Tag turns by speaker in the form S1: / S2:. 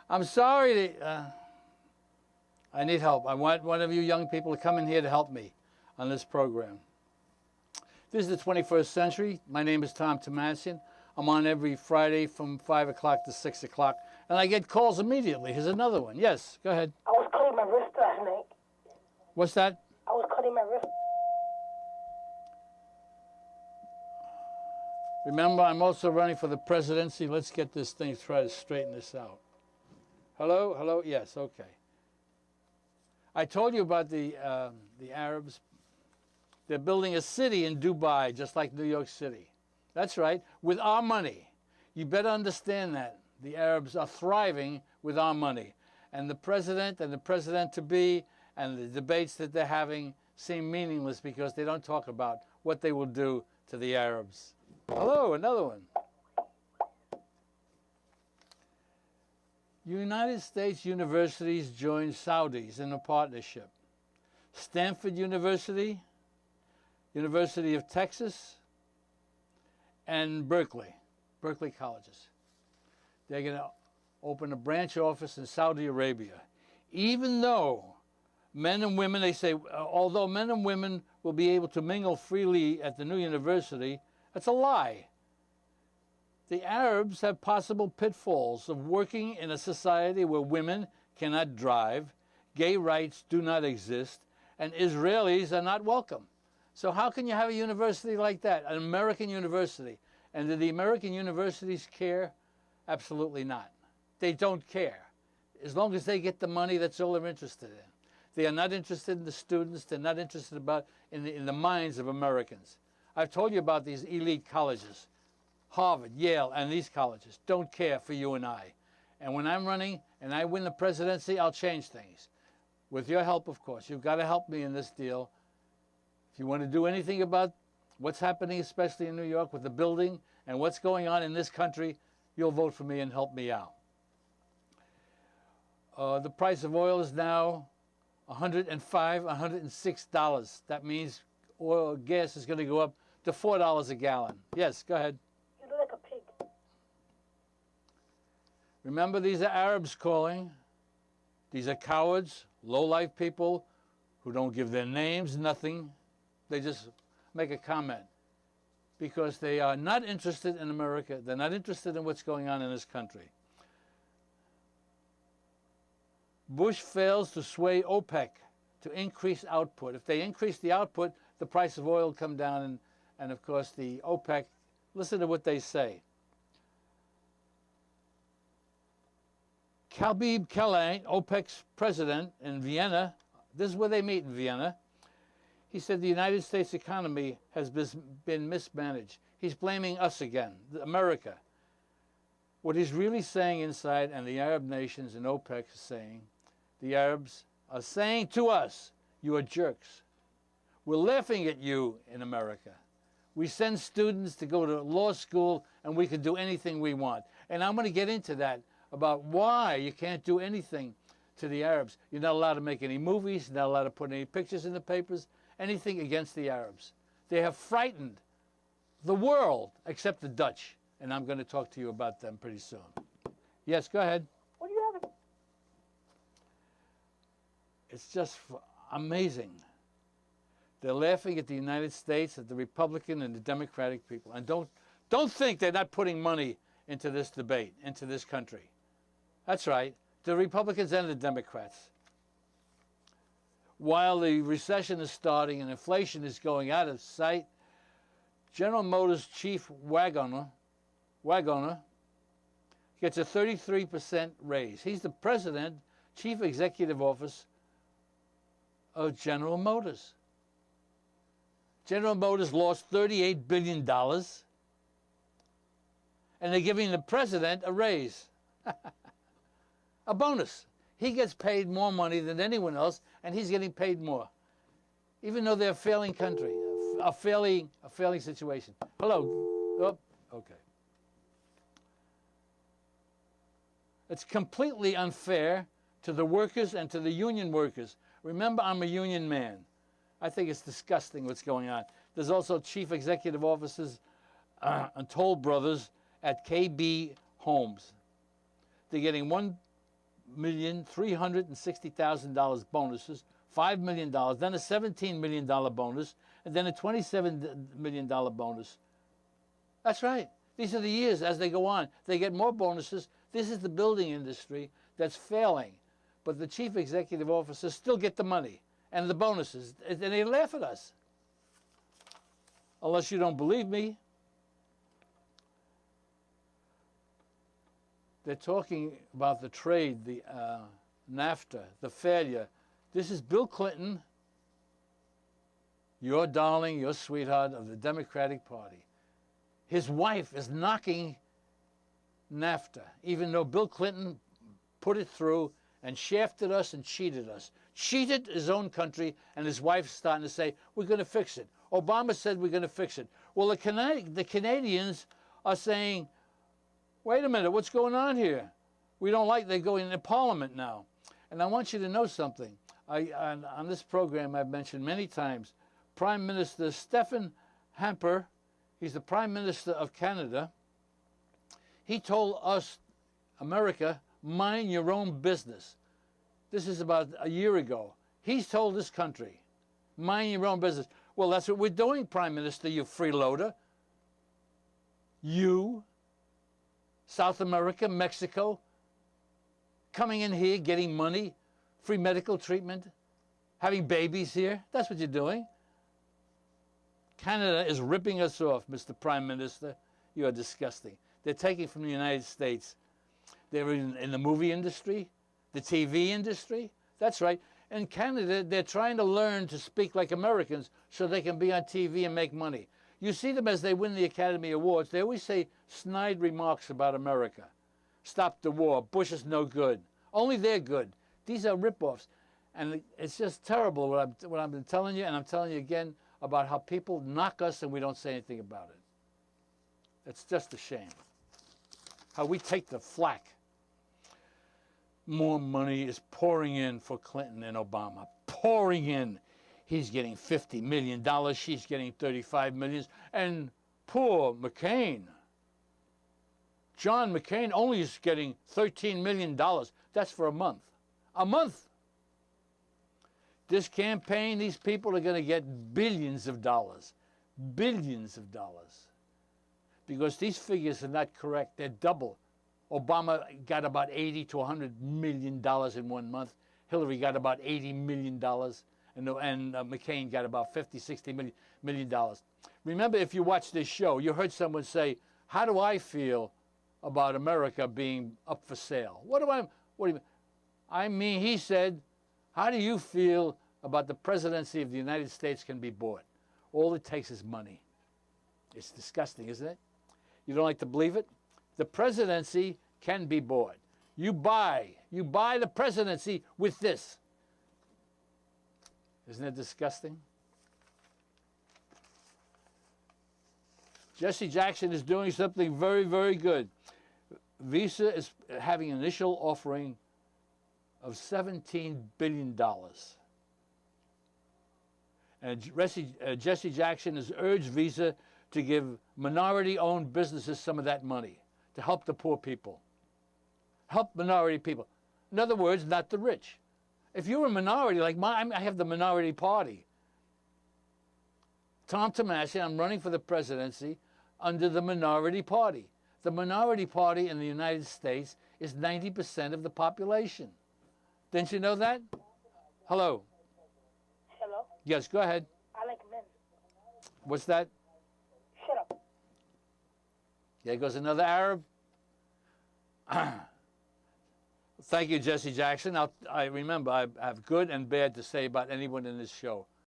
S1: I'm sorry. I need help. I want one of you young people to come in here to help me on this program. This is the 21st century. My name is Tom Thomassin. I'm on every Friday from 5 o'clock to 6 o'clock, and I get calls immediately. Here's another one. Yes, go ahead.
S2: I was cutting my wrist last night.
S1: What's that?
S2: I was cutting my wrist.
S1: Remember, I'm also running for the presidency. Let's get this thing, try to straighten this out. Hello? Hello? Yes, okay. I told you about the Arabs. They're building a city in Dubai, just like New York City. That's right, with our money. You better understand that. The Arabs are thriving with our money. And the president and the president-to-be and the debates that they're having seem meaningless because they don't talk about what they will do to the Arabs. Hello, another one. United States universities join Saudis in a partnership. Stanford University, University of Texas, and Berkeley colleges. They're going to open a branch office in Saudi Arabia. Even though men and women, they say, although men and women will be able to mingle freely at the new university, that's a lie. The Arabs have possible pitfalls of working in a society where women cannot drive, gay rights do not exist, and Israelis are not welcome. So how can you have a university like that, an American university? And do the American universities care? Absolutely not. They don't care. As long as they get the money, that's all they're interested in. They are not interested in the students. They're not interested in the minds of Americans. I've told you about these elite colleges. Harvard, Yale, and these colleges don't care for you and I. And when I'm running and I win the presidency, I'll change things. With your help, of course. You've got to help me in this deal. If you want to do anything about what's happening, especially in New York, with the building and what's going on in this country, you'll vote for me and help me out. The price of oil is now $105, $106. That means gas is going to go up to $4 a gallon. Yes, go ahead.
S2: You look like a pig.
S1: Remember, these are Arabs calling. These are cowards, low-life people who don't give their names, nothing. They just make a comment because they are not interested in America. They're not interested in what's going on in this country. Bush fails to sway OPEC to increase output. If they increase the output, the price of oil will come down, and of course the OPEC, listen to what they say. Khabib Kelain, OPEC's president in Vienna, this is where they meet in Vienna, he said the United States economy has been mismanaged. He's blaming us again, America. What he's really saying inside, and the Arab nations and OPEC is saying, the Arabs are saying to us, you are jerks. We're laughing at you in America. We send students to go to law school and we can do anything we want. And I'm going to get into that about why you can't do anything to the Arabs. You're not allowed to make any movies, you're not allowed to put any pictures in the papers, anything against the Arabs. They have frightened the world except the Dutch. And I'm going to talk to you about them pretty soon. Yes, go ahead.
S2: What do you have?
S1: It's just amazing. They're laughing at the United States, at the Republican and the Democratic people. And don't think they're not putting money into this debate, into this country. That's right, the Republicans and the Democrats. While the recession is starting and inflation is going out of sight, General Motors chief Wagoner gets a 33% raise. He's the president, chief executive officer of General Motors. General Motors lost $38 billion, and they're giving the president a raise, a bonus. He gets paid more money than anyone else, and he's getting paid more, even though they're a failing country, a failing situation. Hello. Oh, okay. It's completely unfair to the workers and to the union workers. Remember, I'm a union man. I think it's disgusting what's going on. There's also chief executive officers and Toll Brothers at KB Homes. They're getting $360,000 bonuses, $5 million, then a $17 million bonus, and then a $27 million bonus. That's right. These are the years as they go on. They get more bonuses. This is the building industry that's failing. But the chief executive officers still get the money and the bonuses, and they laugh at us. Unless you don't believe me. They're talking about the trade, the NAFTA, the failure. This is Bill Clinton, your darling, your sweetheart of the Democratic Party. His wife is knocking NAFTA, even though Bill Clinton put it through and shafted us and cheated us. Cheated his own country, and his wife's starting to say, we're going to fix it. Obama said we're going to fix it. Well, the Canadians are saying, wait a minute, what's going on here? We don't like they're going into Parliament now. And I want you to know something. On this program, I've mentioned many times, Prime Minister Stephen Harper, he's the Prime Minister of Canada, he told us, America, mind your own business. This is about a year ago. He's told this country, mind your own business. Well, that's what we're doing, Prime Minister, you freeloader. You, South America, Mexico, coming in here, getting money, free medical treatment, having babies here. That's what you're doing. Canada is ripping us off, Mr. Prime Minister. You are disgusting. They're taking from the United States. They're in the movie industry, the TV industry. That's right. In Canada, they're trying to learn to speak like Americans so they can be on TV and make money. You see them as they win the Academy Awards. They always say snide remarks about America. Stop the war. Bush is no good. Only they're good. These are ripoffs. And it's just terrible what I've been telling you, and I'm telling you again about how people knock us and we don't say anything about it. It's just a shame. How we take the flack. More money is pouring in for Clinton and Obama. Pouring in. He's getting $50 million. She's getting $35 million. And poor McCain. John McCain only is getting $13 million. That's for a month. A month. This campaign, these people are going to get billions of dollars. Billions of dollars. Because these figures are not correct. They're double. Obama got about $80 to $100 million in 1 month. Hillary got about $80 million. And McCain got about $50, $60 million. Remember, if you watch this show, you heard someone say, how do I feel about America being up for sale? What do you mean? I mean, he said, how do you feel about the presidency of the United States can be bought? All it takes is money. It's disgusting, isn't it? You don't like to believe it? The presidency can be bought. You buy the presidency with this. Isn't it disgusting? Jesse Jackson is doing something very, very good. Visa is having an initial offering of $17 billion. And Jesse Jackson has urged Visa to give minority-owned businesses some of that money to help the poor people. Help minority people. In other words, not the rich. If you're a minority, like mine, I have the minority party. Tom Thomassin, I'm running for the presidency under the minority party. The minority party in the United States is 90% of the population. Didn't you know that? Hello.
S2: Hello?
S1: Yes, go ahead.
S2: I like men.
S1: What's that?
S2: Shut up.
S1: There goes another Arab. Thank you, Jesse Jackson. I remember I have good and bad to say about anyone in this show.